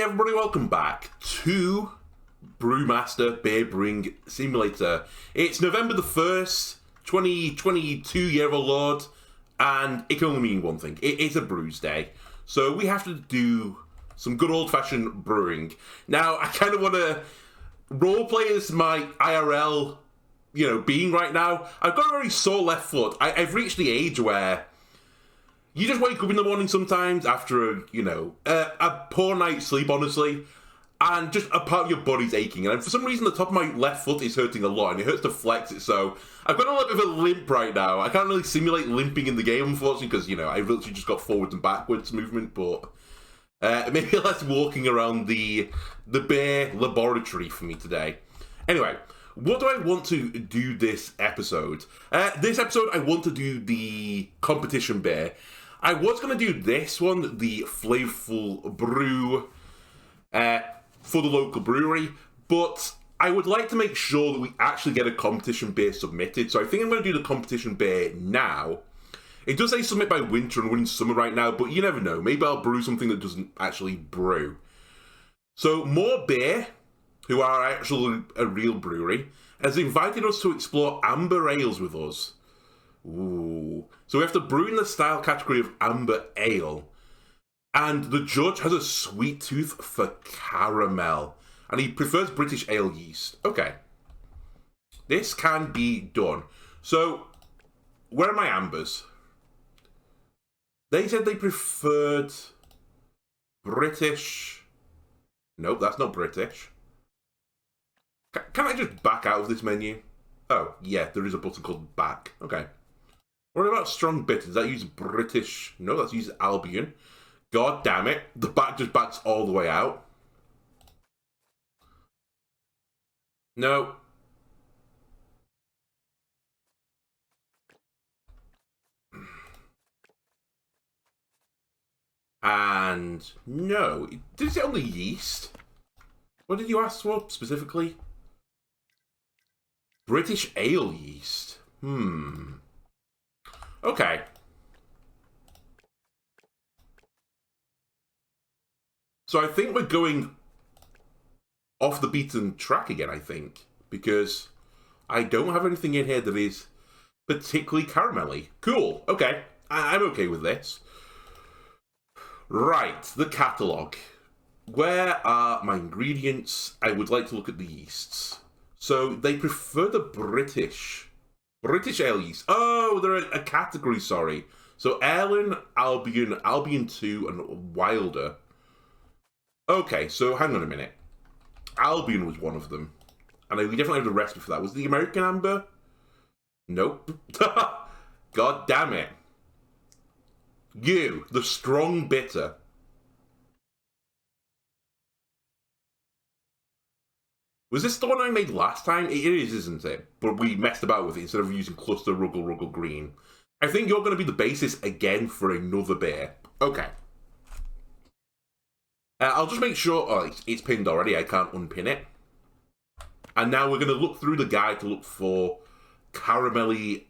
everybody, welcome back to Brewmaster Beer Brewing Simulator. It's November the 1st, 2022, year of our Lord, and it can only mean one thing. It's a brews day. So we have to do some good old-fashioned brewing. Now, I kind of want to roleplay as my IRL, being right now. I've got a very sore left foot. I've reached the age where you just wake up in the morning sometimes after a poor night's sleep, honestly, and just a part of your body's aching. And for some reason, the top of my left foot is hurting a lot, and it hurts to flex it. So I've got a little bit of a limp right now. I can't really simulate limping in the game, unfortunately, because I literally just got forwards and backwards movement. But maybe less walking around the beer laboratory for me today. Anyway, what do I want to do this episode? This episode, I want to do the competition beer. I was going to do this one, the flavorful brew for the local brewery, but I would like to make sure that we actually get a competition beer submitted. So I think I'm going to do the competition beer now. It does say submit by winter and we're in summer right now, but you never know. Maybe I'll brew something that doesn't actually brew. So More Beer, who are actually a real brewery, has invited us to explore amber ales with us. Ooh. So we have to brew in the style category of amber ale. And the judge has a sweet tooth for caramel. And he prefers British ale yeast. Okay. This can be done. So, where are my ambers? They said they preferred British. Nope, that's not British. Can I just back out of this menu? Oh, yeah, there is a button called back. Okay. What about strong bitter? Does that use British? No, that's use Albion. God damn it. The back just backs all the way out. No. And no. Did it say on the yeast? What did you ask for specifically? British ale yeast. Okay. So I think we're going off the beaten track again, I think. Because I don't have anything in here that is particularly caramelly. Cool. Okay. I'm okay with this. Right. The catalogue. Where are my ingredients? I would like to look at the yeasts. So they prefer the British ale yeast. Oh, they're a category, sorry. So Erlen, Albion, Albion 2, and Wilder. Okay, so hang on a minute. Albion was one of them. And we definitely have the recipe for that. Was the American Amber? Nope. God damn it. You, the strong bitter. Was this the one I made last time? It is, isn't it? But we messed about with it instead of using Cluster Ruggle Green. I think you're going to be the basis again for another beer. Okay. I'll just make sure... Oh, it's pinned already. I can't unpin it. And now we're going to look through the guide to look for caramelly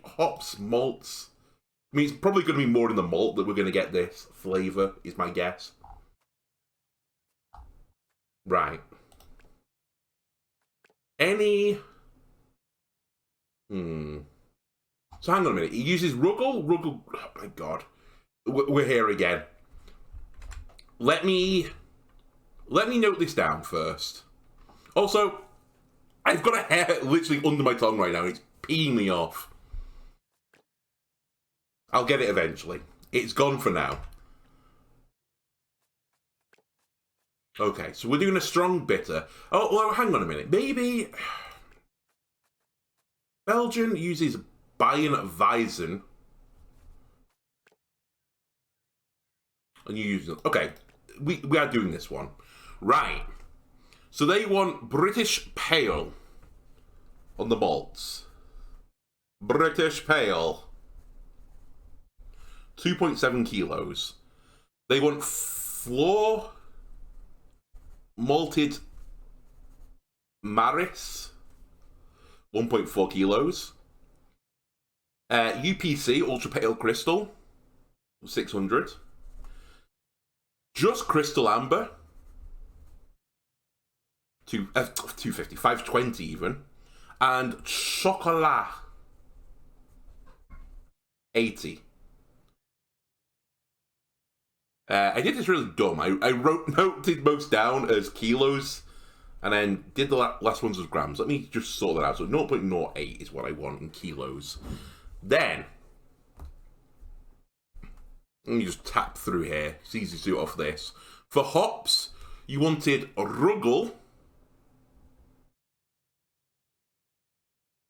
hops, malts. I mean, it's probably going to be more in the malt that we're going to get this flavour, is my guess. Right. Any... So hang on a minute. He uses Ruggle... Oh my god. We're here again. Let me note this down first. Also, I've got a hair literally under my tongue right now. It's peeing me off. I'll get it eventually. It's gone for now. Okay, so we're doing a strong bitter. Oh, well, hang on a minute. Maybe Belgian uses Bayern Weizen. And you use it. Okay, we are doing this one. Right. So they want British Pale on the malts. British Pale. 2.7 kilos. They want floor malted Maris. 1.4 kilos. UPC, Ultra Pale Crystal. 600. Just Crystal Amber. 250, 520 even. And Chocolat. 80. I did this really dumb. I noted most down as kilos, and then did the last ones as grams. Let me just sort that out. So 0.08 is what I want in kilos. Then, let me just tap through here. It's easy to do it off this. For hops, you wanted Ruggles.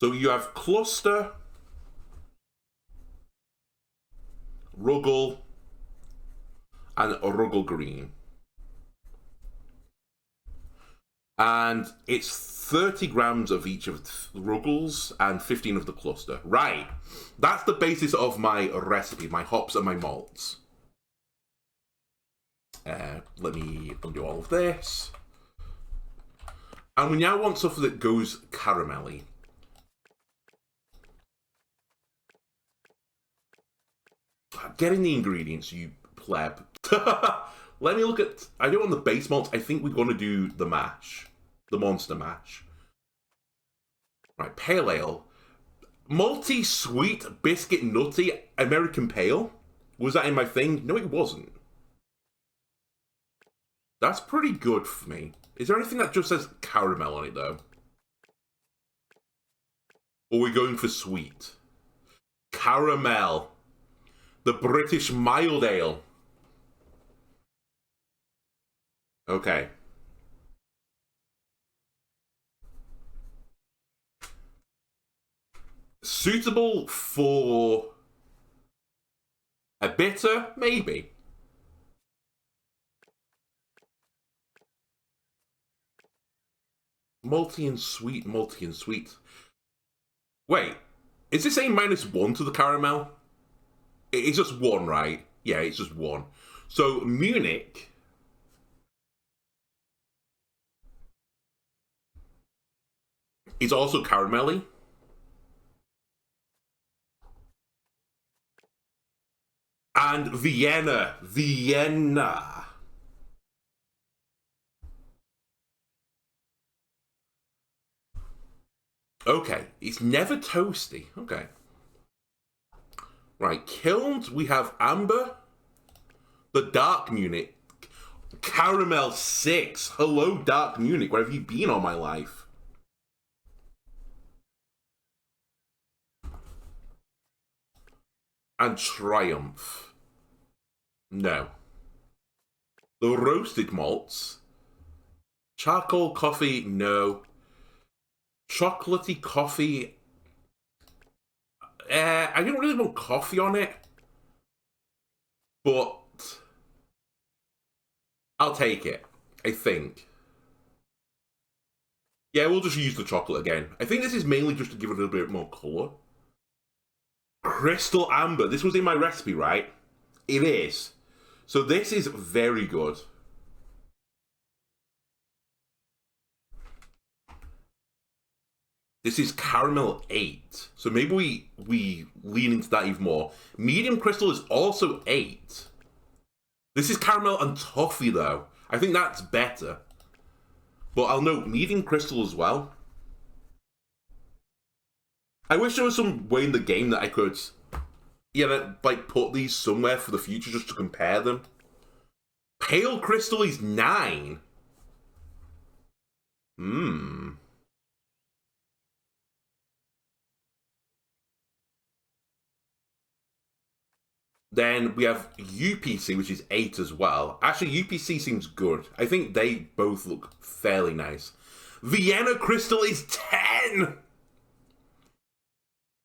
So you have Cluster, Ruggles, and Ruggles Green. And it's 30 grams of each of the Ruggles and 15 of the Cluster. Right. That's the basis of my recipe, my hops and my malts. Let me undo all of this. And we now want stuff that goes caramelly. Getting the ingredients, you pleb. Let me look at... I do on the base malts. I think we're going to do the mash. The monster mash. Right, pale ale. Malty, sweet, biscuit, nutty, American pale. Was that in my thing? No, it wasn't. That's pretty good for me. Is there anything that just says caramel on it, though? Or are we going for sweet? Caramel. The British mild ale. Okay. Suitable for a bitter? Maybe. Malty and sweet, malty and sweet. Wait, is this saying -1 to the caramel? It's just 1, right? Yeah, it's just 1. So, Munich... is also caramelly. And Vienna. Vienna. Okay, it's never toasty. Okay. Right, kilns, we have amber. The dark Munich. Caramel 6. Hello, dark Munich. Where have you been all my life? And Triumph. No. The roasted malts. Charcoal coffee, no. Chocolatey coffee. I don't really want coffee on it. But I'll take it, I think. Yeah, we'll just use the chocolate again. I think this is mainly just to give it a little bit more colour. Crystal Amber. This was in my recipe, right? It is. So this is very good. This is caramel 8. So maybe we lean into that even more. Medium crystal is also 8. This is caramel and toffee though. I think that's better. But I'll note medium crystal as well. I wish there was some way in the game that I could, like put these somewhere for the future just to compare them. Pale crystal is 9. Then we have UPC, which is 8 as well. Actually, UPC seems good. I think they both look fairly nice. Vienna Crystal is 10!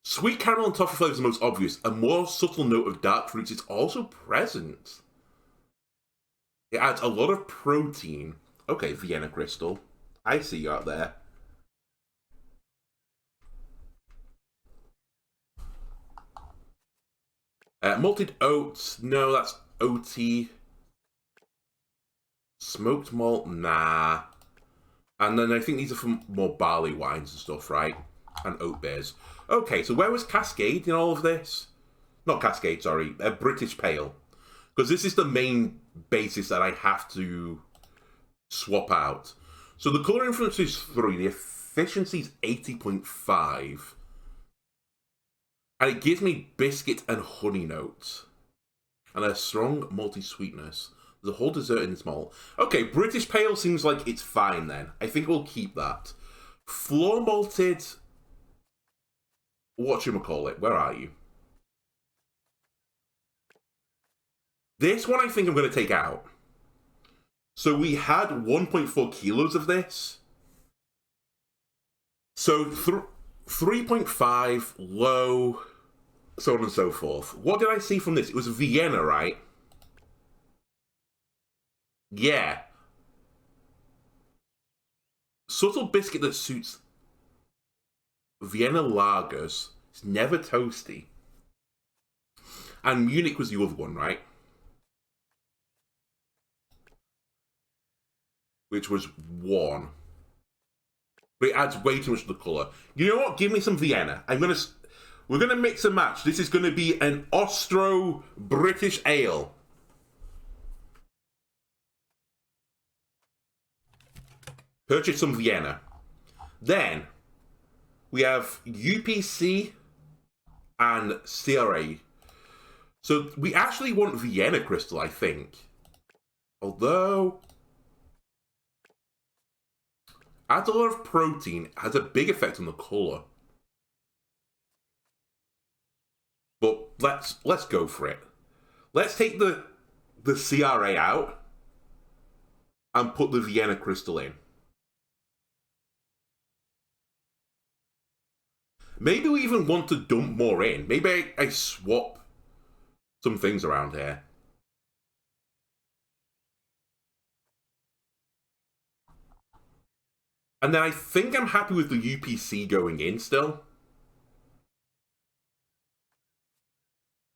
Sweet caramel and toffee flavour is the most obvious. A more subtle note of dark fruits is also present. It adds a lot of protein. Okay, Vienna Crystal. I see you out there. Malted oats. No, that's OT. Smoked malt. Nah. And then I think these are for more barley wines and stuff, right? And oat beers. Okay, so where was Cascade in all of this? Not Cascade, sorry. British Pale. Because this is the main basis that I have to swap out. So the colour influence is 3, the efficiency is 80.5. And it gives me biscuit and honey notes. And a strong malty sweetness. There's a whole dessert in this malt. Okay, British Pale seems like it's fine then. I think we'll keep that. Floor malted... Whatchamacallit, where are you? This one I think I'm going to take out. So we had 1.4 kilos of this. So 3.5, low, so on and so forth. What did I see from this? It was Vienna, right? Yeah. Subtle biscuit that suits Vienna lagers. It's never toasty. And Munich was the other one, right? Which was 1. But it adds way too much to the colour. You know what? Give me some Vienna. We're gonna mix and match. This is gonna be an Austro-British ale. Purchase some Vienna. Then we have UPC and CRA. So we actually want Vienna Crystal, I think. Although adds a lot of protein, has a big effect on the colour. But let's go for it. Let's take the CRA out and put the Vienna Crystal in. Maybe we even want to dump more in. Maybe I swap some things around here. And then I think I'm happy with the UPC going in still.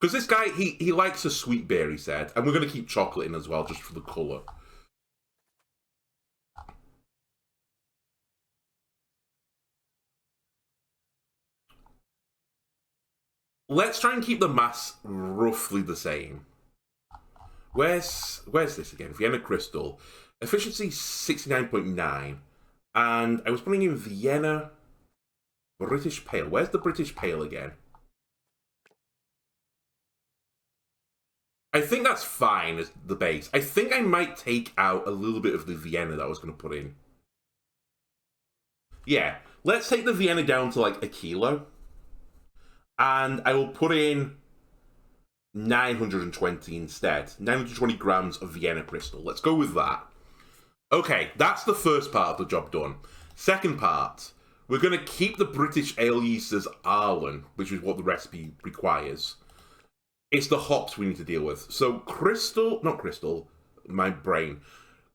Because this guy, he likes a sweet beer, he said. And we're going to keep chocolate in as well, just for the colour. Let's try and keep the mass roughly the same. Where's this again? Vienna Crystal. Efficiency 69.9. And I was putting in Vienna British Pale. Where's the British Pale again? I think that's fine as the base. I think I might take out a little bit of the Vienna that I was going to put in. Yeah, let's take the Vienna down to like 1 kilo. And I will put in 920 instead. 920 grams of Vienna Crystal. Let's go with that. Okay, that's the first part of the job done. Second part, we're going to keep the British ale yeast as Arlen, which is what the recipe requires. It's the hops we need to deal with. So not crystal, my brain.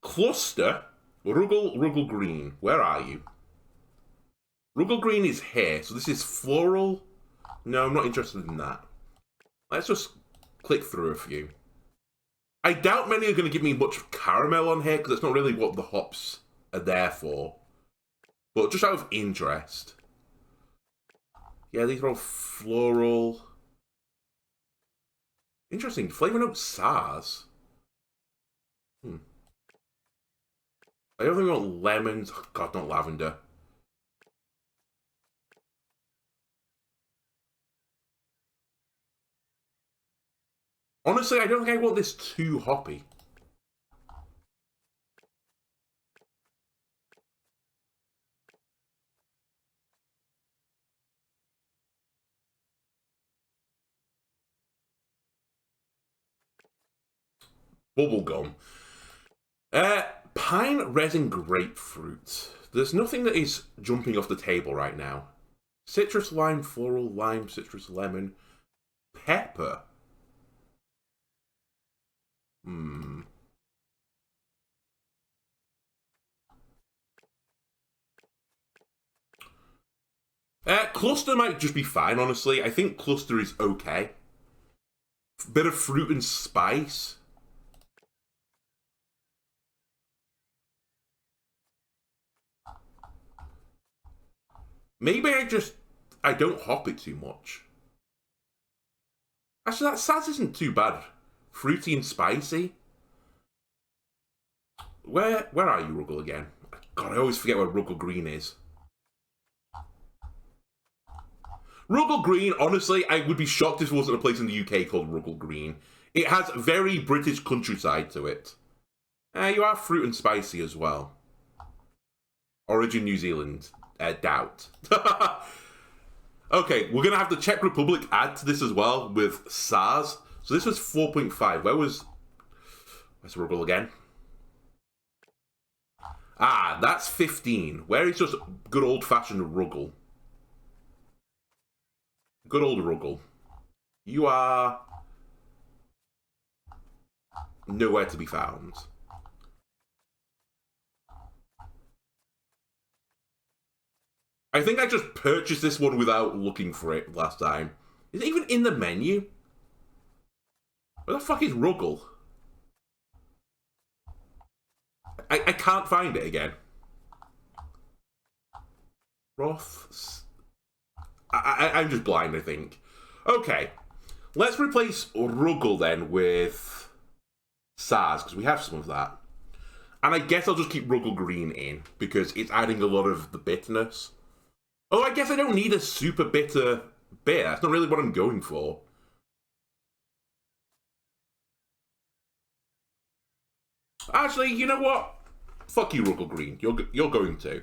Cluster, Ruggel Green. Where are you? Ruggel Green is here, so this is floral. No, I'm not interested in that. Let's just click through a few. I doubt many are going to give me much caramel on here, because that's not really what the hops are there for. But just out of interest. Yeah, these are all floral. Interesting. Flavor note SARS. I don't think I want lemons. Oh, God, not lavender. Honestly, I don't think I want this too hoppy. Bubblegum. Pine resin grapefruit. There's nothing that is jumping off the table right now. Citrus, lime, floral, lime, citrus, lemon. Pepper. Cluster might just be fine, honestly. I think cluster is okay. Bit of fruit and spice. Maybe I don't hop it too much. Actually, that SARS isn't too bad Fruity and spicy? Where are you, Ruggle, again? God, I always forget where Ruggle Green is. Ruggle Green, honestly, I would be shocked if there wasn't a place in the UK called Ruggle Green. It has very British countryside to it. You are fruit and spicy as well. Origin New Zealand. Doubt. Okay, we're going to have the Czech Republic add to this as well with SARS. So this was 4.5. Where's Ruggle again? Ah, that's 15. Where is just good old-fashioned Ruggle? Good old Ruggle. You are nowhere to be found. I think I just purchased this one without looking for it last time. Is it even in the menu? Where the fuck is Ruggle? I can't find it again. Roths. I'm just blind, I think. Okay. Let's replace Ruggle then with SARS, because we have some of that. And I guess I'll just keep Ruggle Green in, because it's adding a lot of the bitterness. Oh, I guess I don't need a super bitter beer. That's not really what I'm going for. Actually, you know what? Fuck you, Ruggle Green. You're going to.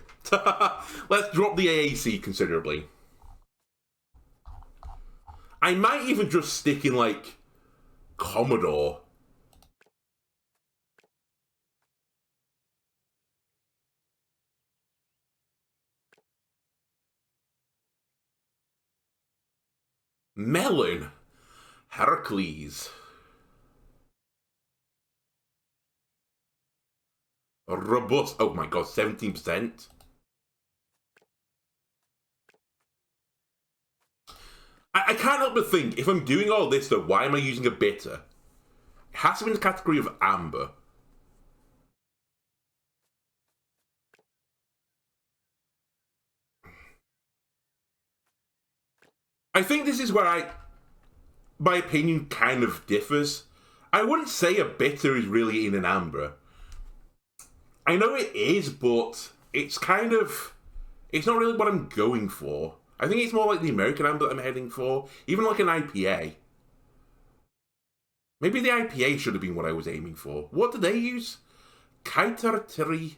Let's drop the AAC considerably. I might even just stick in, like, Commodore. Melon. Heracles. Robust. Oh my god, 17%. I can't help but think, if I'm doing all this though, why am I using a bitter? It has to be in the category of amber. I think this is where my opinion kind of differs. I wouldn't say a bitter is really in an amber. I know it is, but it's kind of... It's not really what I'm going for. I think it's more like the American amber that I'm heading for. Even like an IPA. Maybe the IPA should have been what I was aiming for. What did they use? Kaitertiri.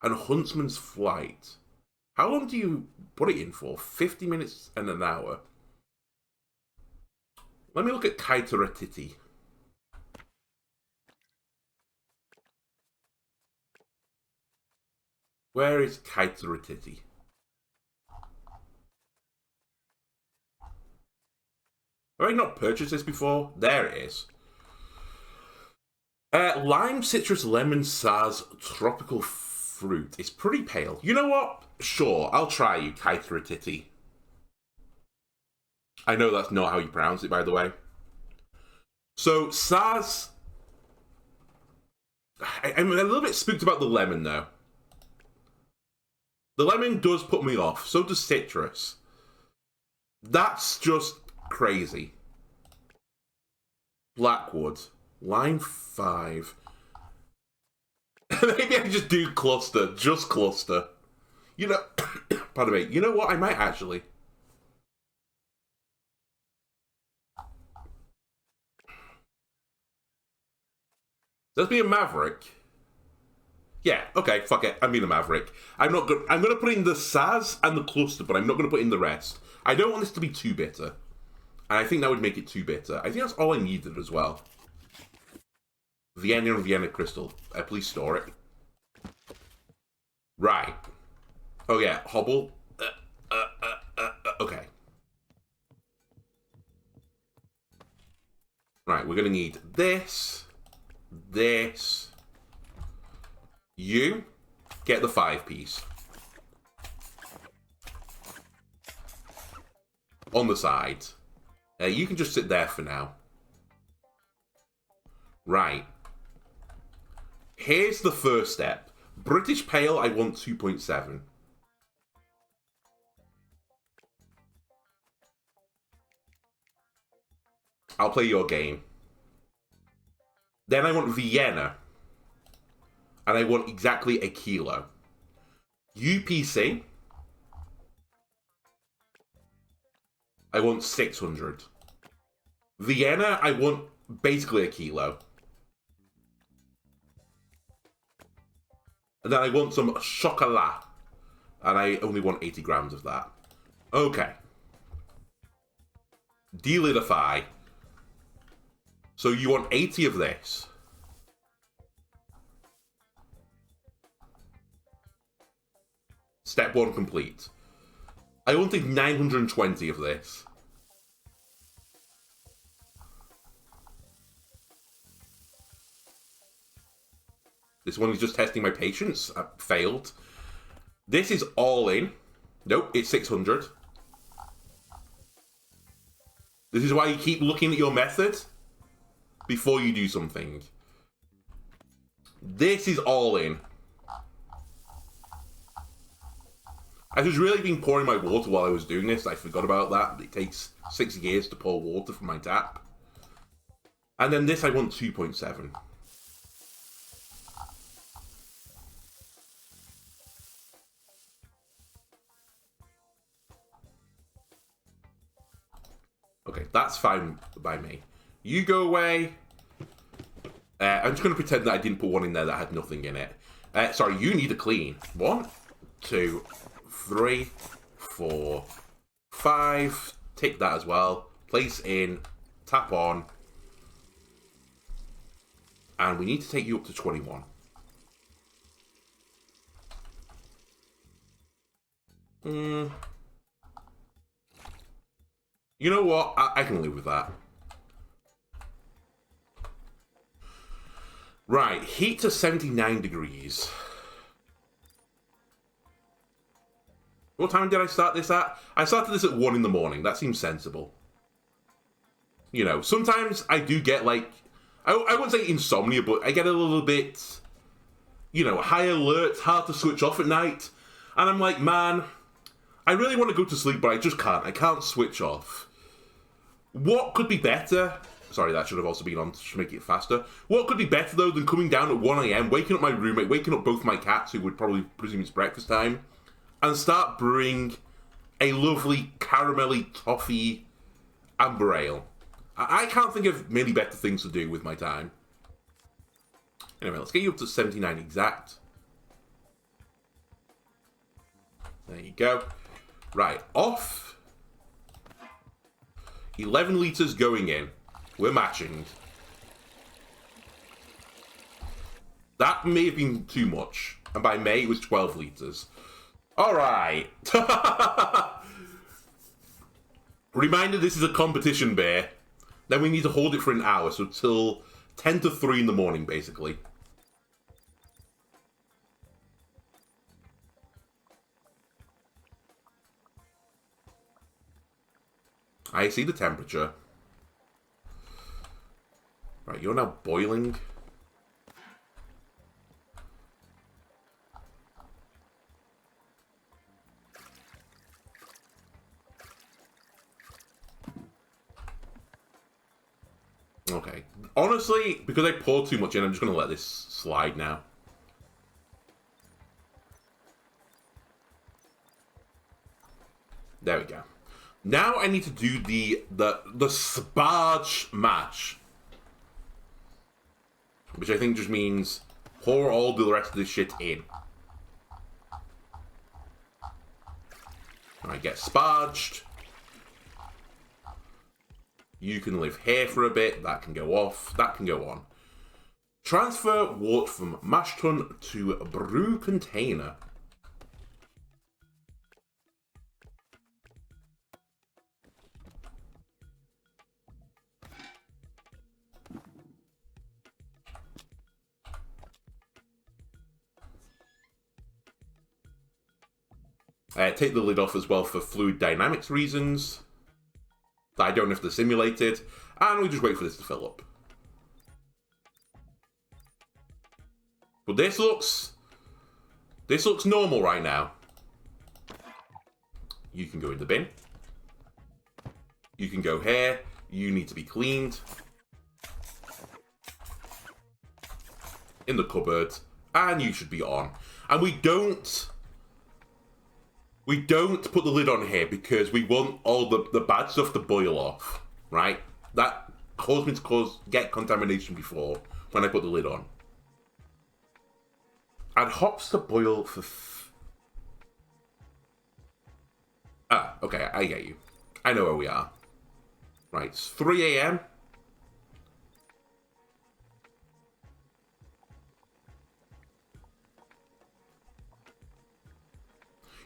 And Huntsman's Flight. How long do you put it in for? 50 minutes and an hour. Let me look at Kaiteratiti. Where is Kaiteratiti? Have I not purchased this before? There it is. Lime, citrus, lemon, SARS, tropical fruit. It's pretty pale. You know what? Sure, I'll try you, Kaiteratiti. I know that's not how you pronounce it, by the way. So, SARS... I'm a little bit spooked about the lemon, though. The lemon does put me off. So does citrus. That's just crazy. Blackwood. Line 5. Maybe I just do cluster. Just cluster. You know... Pardon me. You know what? I might actually... Let's be a Maverick. Yeah, okay, fuck it. I'm being a Maverick. I'm gonna put in the SARS and the cluster, but I'm not gonna put in the rest. I don't want this to be too bitter. And I think that would make it too bitter. I think that's all I needed as well. Vienna and Vienna Crystal. Please store it. Right. Oh yeah, Hobble. Okay. Right, we're gonna need this. This. You get the 5-piece. On the side. You can just sit there for now. Right. Here's the first step. British Pale, I want 2.7. I'll play your game. Then I want Vienna. And I want exactly a kilo. UPC. I want 600. Vienna, I want basically a kilo. And then I want some chocolat. And I only want 80 grams of that. Okay. Delidify. So you want 80 of this. Step 1 complete. I wanted 920 of this. This one is just testing my patience. I failed. This is all in. Nope, it's 600. This is why you keep looking at your method before you do something. This is all in. I was really been pouring my water while I was doing this. I forgot about that. It takes 6 years to pour water from my tap. And then this I want 2.7. Okay, that's fine by me. You go away. I'm just going to pretend that I didn't put one in there that had nothing in it. Sorry, you need a clean. 1, 2, 3, 4, 5. Tick that as well. Place in. Tap on. And we need to take you up to 21. You know what? I can live with that. Right, heat to 79 degrees. What time did I start this at? I started this at 1 in the morning. That seems sensible. You know, sometimes I do get like, I wouldn't say insomnia, but I get a little bit, you know, high alert, hard to switch off at night. And I'm like, man, I really want to go to sleep, but I just can't. I can't switch off. What could be better? Sorry, that should have also been on to make it faster. What could be better, though, than coming down at 1 a.m., waking up my roommate, waking up both my cats, who would probably presume it's breakfast time, and start brewing a lovely caramelly toffee amber ale. I can't think of many better things to do with my time. Anyway, let's get you up to 79 exact. There you go. Right, off. 11 litres going in. We're matching. That may have been too much. And by May, it was 12 litres. Alright. Reminder, this is a competition beer. Then we need to hold it for an hour. So till 10 to 3 in the morning, basically. I see the temperature. Right, you're now boiling. Okay. Honestly, because I poured too much in, I'm just going to let this slide now. There we go. Now I need to do the sparge mash. Which I think just means pour all the rest of this shit in. Alright, get sparged. You can live here for a bit. That can go off. That can go on. Transfer wort from mash tun to brew container. Take the lid off as well for fluid dynamics reasons. I don't have to simulate it. And we just wait for this to fill up. But this looks normal right now. You can go in the bin. You can go here. You need to be cleaned. In the cupboard. And you should be on. And we don't put the lid on here because we want all the bad stuff to boil off, right? That caused me to get contamination before when I put the lid on. Add hops to boil for... okay, I get you. I know where we are. Right, it's 3 a.m.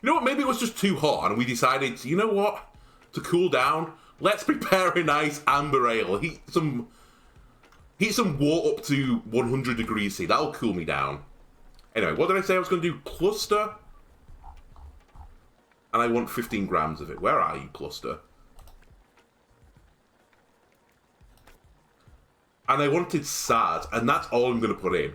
You know what, maybe it was just too hot and we decided, you know what? To cool down, let's prepare a nice amber ale. Heat some water up to 100 degrees C. That'll cool me down. Anyway, what did I say I was going to do? Cluster. And I want 15 grams of it. Where are you, cluster? And I wanted SAD, and that's all I'm going to put in.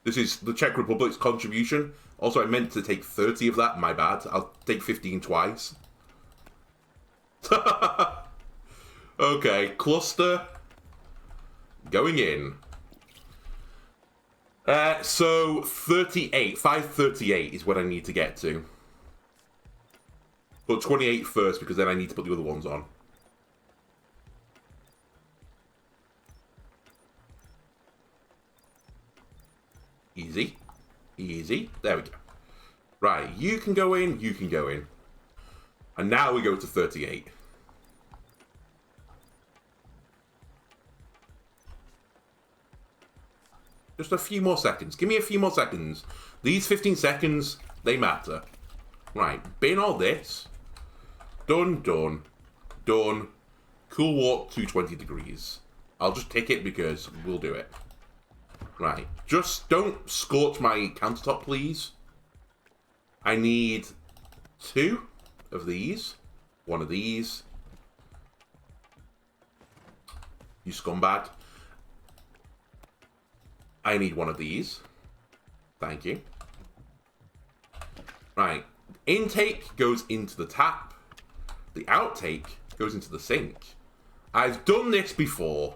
This is the Czech Republic's contribution. Also, I meant to take 30 of that. My bad. I'll take 15 twice. Okay, cluster. Going in. So 38, 538 is what I need to get to. But 28 first because then I need to put the other ones on. Easy. Easy. There we go. Right, you can go in, you can go in. And now we go to 38. Just a few more seconds. Give me a few more seconds. These 15 seconds, they matter. Right, bin all this. Done, done, done. Cool water, 220 degrees. I'll just take it because we'll do it. Right, just don't scorch my countertop, please. I need 2 of these. 1 of these. You scumbag. I need 1 of these. Thank you. Right. Intake goes into the tap. The outtake goes into the sink. I've done this before.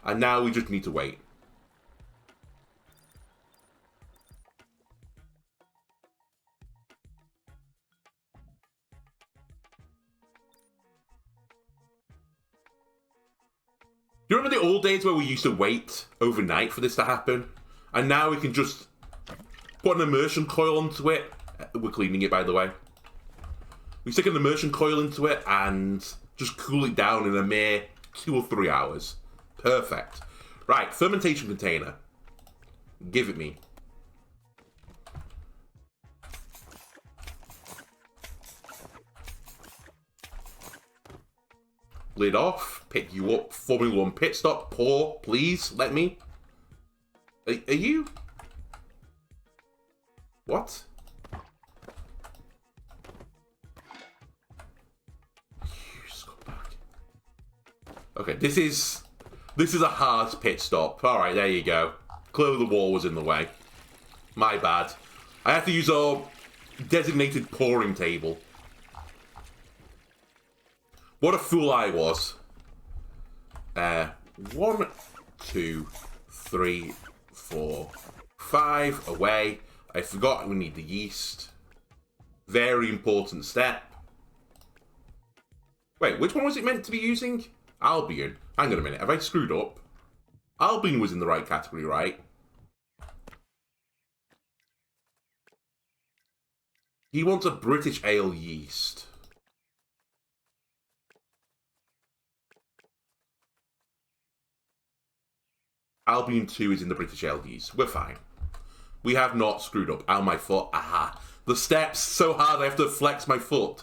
And now we just need to wait. Do you remember the old days where we used to wait overnight for this to happen? And now we can just put an immersion coil onto it. We're cleaning it, by the way. We stick an immersion coil into it and just cool it down in a mere 2 or 3 hours. Perfect. Right, fermentation container. Give it me. Lid off, pick you up, Formula 1 pit stop, pour, please, let me. Are you? What? You scumbag. Okay, this is a hard pit stop. Alright, there you go. Clearly the wall was in the way. My bad. I have to use our designated pouring table. What a fool I was. 1, 2, 3, 4, 5. Away. I forgot we need the yeast. Very important step. Wait, which one was it meant to be using? Albion. Hang on a minute. Have I screwed up? Albion was in the right category, right? He wants a British ale yeast. Albion 2 is in the British ale yeast. We're fine. We have not screwed up. Ow, my foot. Aha. The steps so hard I have to flex my foot.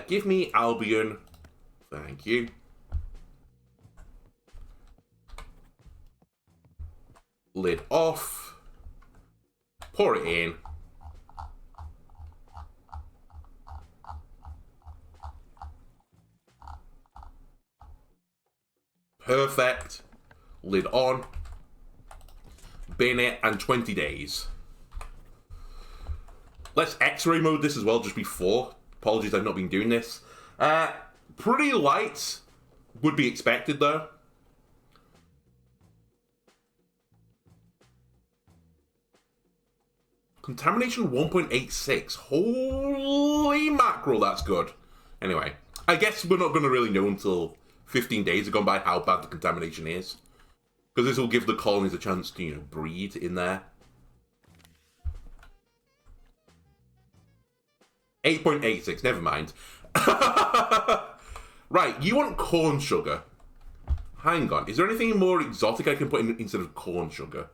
Give me Albion. Thank you. Lid off. Pour it in. Perfect. Lid on. Bin it and 20 days. Let's X-ray mode this as well, just before. Apologies, I've not been doing this. Pretty light. Would be expected, though. Contamination 1.86. Holy mackerel, that's good. Anyway, I guess we're not going to really know until 15 days have gone by how bad the contamination is. Because this will give the colonies a chance to, breed in there. 8.86, never mind. Right, you want corn sugar. Hang on, is there anything more exotic I can put in instead of corn sugar?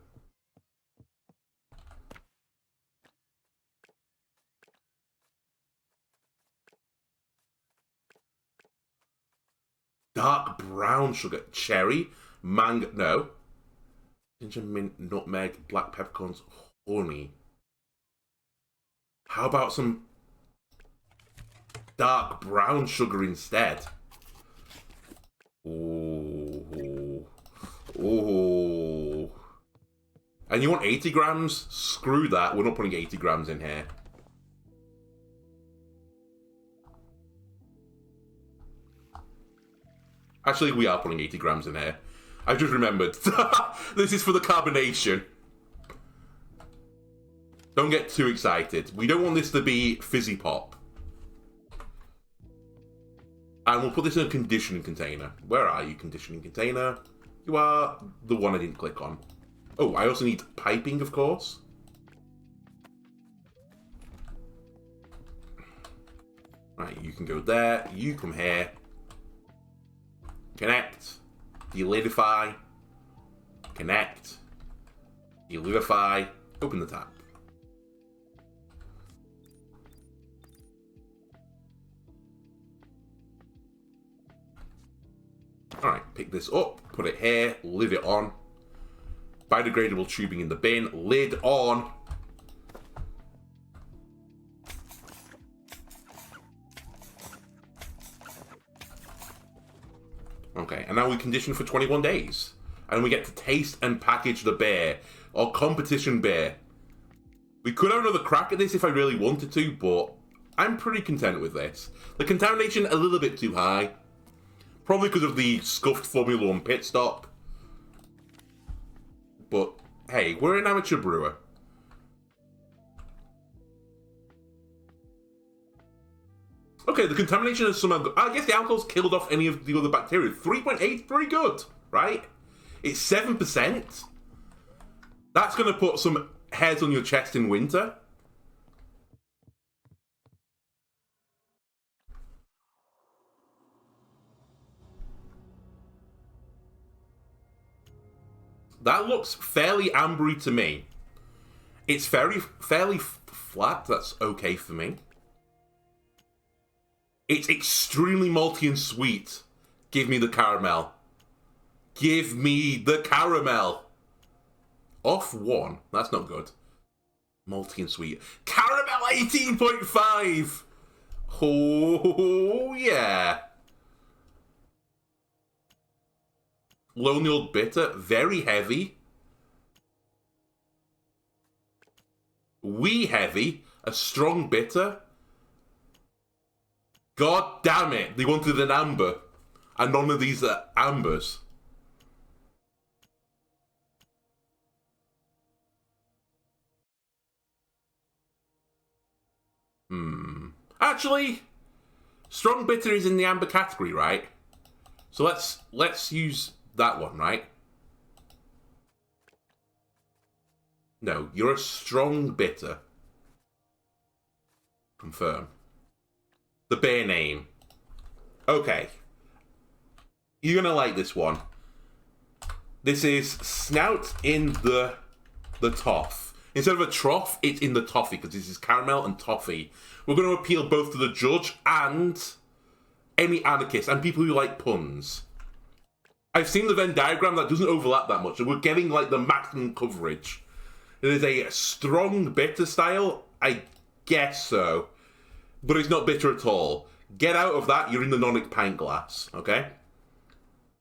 Dark brown sugar. Cherry. Mango. No. Ginger, mint, nutmeg, black peppercorns, honey. How about some dark brown sugar instead? Oh. Oh. And you want 80 grams? Screw that. We're not putting 80 grams in here. Actually, we are putting 80 grams in here. I just remembered. This is for the carbonation. Don't get too excited. We don't want this to be fizzy pop. And we'll put this in a conditioning container. Where are you, conditioning container? You are the one I didn't click on. Oh, I also need piping, of course. Right, you can go there. You come here. Connect. Delidify. Connect. Delidify. Open the tap. Alright, pick this up, put it here, lid it on. Biodegradable tubing in the bin, lid on. Okay, and now we condition for 21 days. And we get to taste and package the beer, or competition beer. We could have another crack at this if I really wanted to, but I'm pretty content with this. The contamination, a little bit too high. Probably because of the scuffed Formula 1 pit stop. But, hey, we're an amateur brewer. Okay, the contamination is somehow... I guess the alcohol's killed off any of the other bacteria. 3.8, pretty good, right? It's 7%. That's going to put some hairs on your chest in winter. That looks fairly ambery to me. It's fairly flat. That's okay for me. It's extremely malty and sweet. Give me the caramel. Give me the caramel. Off 1. That's not good. Malty and sweet. Caramel 18.5. Oh, yeah. Lonely Old Bitter. Very heavy. Wee heavy. A strong bitter. God damn it. They wanted an amber. And none of these are ambers. Actually, strong bitter is in the amber category, right? So let's use that one, right? No, you're a strong bitter. Confirm. The beer name. Okay. You're gonna like this one. This is Snout in the Toff. Instead of a trough, it's in the toffee, because this is caramel and toffee. We're going to appeal both to the judge and any anarchists and people who like puns. I've seen the Venn diagram that doesn't overlap that much, so we're getting like the maximum coverage. It is a strong bitter style, I guess so. But it's not bitter at all. Get out of that, you're in the Nonic pint glass, okay?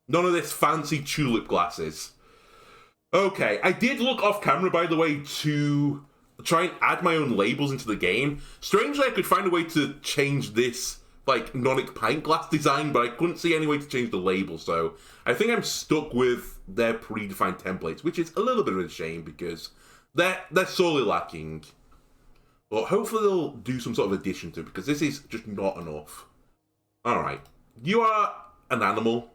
None of this fancy tulip glasses. Okay, I did look off camera, by the way, to try and add my own labels into the game. Strangely, I could find a way to change this, like, Nonic pint glass design, but I couldn't see any way to change the label, so I think I'm stuck with their predefined templates, which is a little bit of a shame because they're sorely lacking. But hopefully they'll do some sort of addition to it, because this is just not enough. Alright. You are an animal.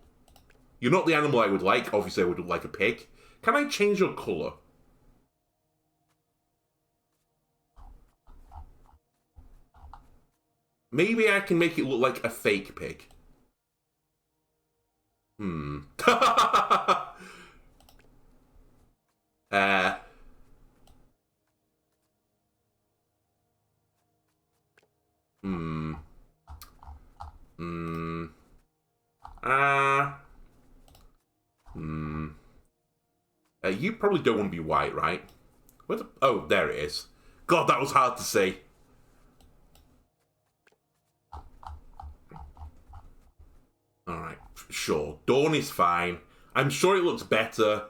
You're not the animal I would like. Obviously, I would like a pig. Can I change your colour? Maybe I can make it look like a fake pig. uh... You probably don't want to be white, right? Oh, there it is. God, that was hard to say. Alright, sure. Dawn is fine. I'm sure it looks better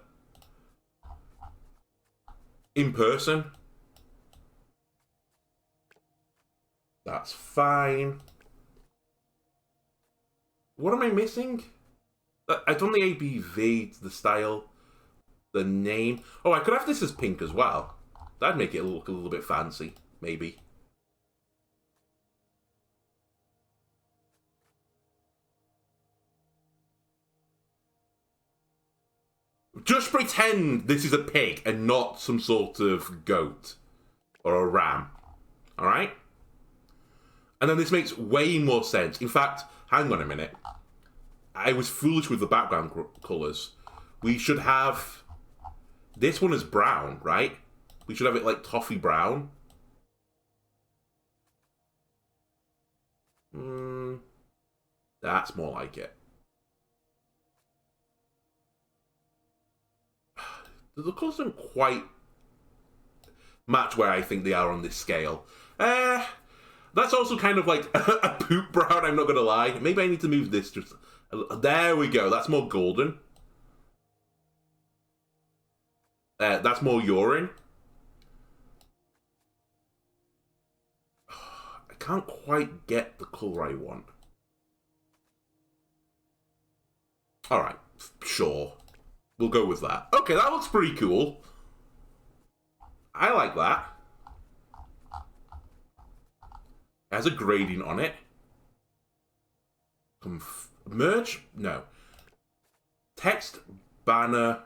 in person. That's fine. What am I missing? I've done the ABV, the style, the name. Oh, I could have this as pink as well. That'd make it look a little bit fancy, maybe. Just pretend this is a pig and not some sort of goat or a ram. Alright? And then this makes way more sense. In fact, hang on a minute. I was foolish with the background colours. We should have this one as brown, right? We should have it like toffee brown. That's more like it. The colours don't quite match where I think they are on this scale. That's also kind of like a poop brown, I'm not going to lie. Maybe I need to move this just... There we go, that's more golden. That's more urine. I can't quite get the colour I want. Alright, sure. We'll go with that. Okay, that looks pretty cool. I like that. It has a grading on it. Merge? No. Text, banner.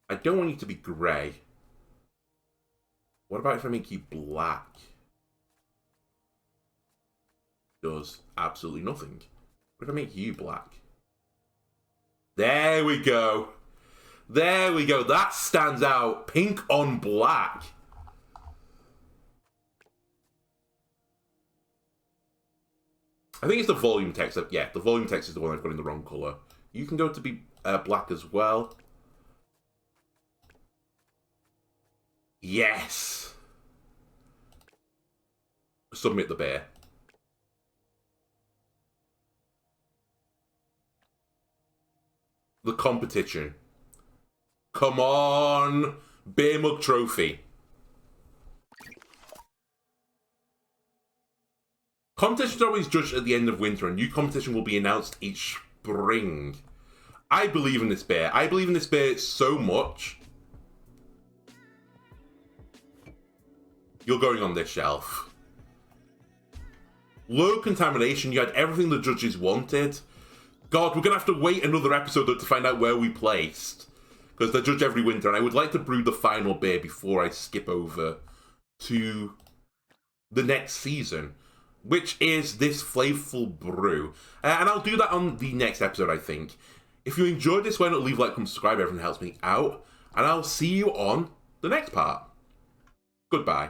I don't want you to be grey. What about if I make you black? Does absolutely nothing. What if I make you black? There we go. There we go. That stands out. Pink on black. I think it's the volume text. Yeah, the volume text is the one I've got in the wrong colour. You can go to be black as well. Yes. Submit the bear. The competition. Come on! Beer Mug Trophy. Competitions are always judged at the end of winter, and new competition will be announced each spring. I believe in this beer. I believe in this beer so much. You're going on this shelf. Low contamination. You had everything the judges wanted. God, we're going to have to wait another episode to find out where we placed. Because they judge every winter, and I would like to brew the final beer before I skip over to the next season, which is this flavorful brew. And I'll do that on the next episode, I think. If you enjoyed this, why not leave a like, comment, subscribe, everything helps me out. And I'll see you on the next part. Goodbye.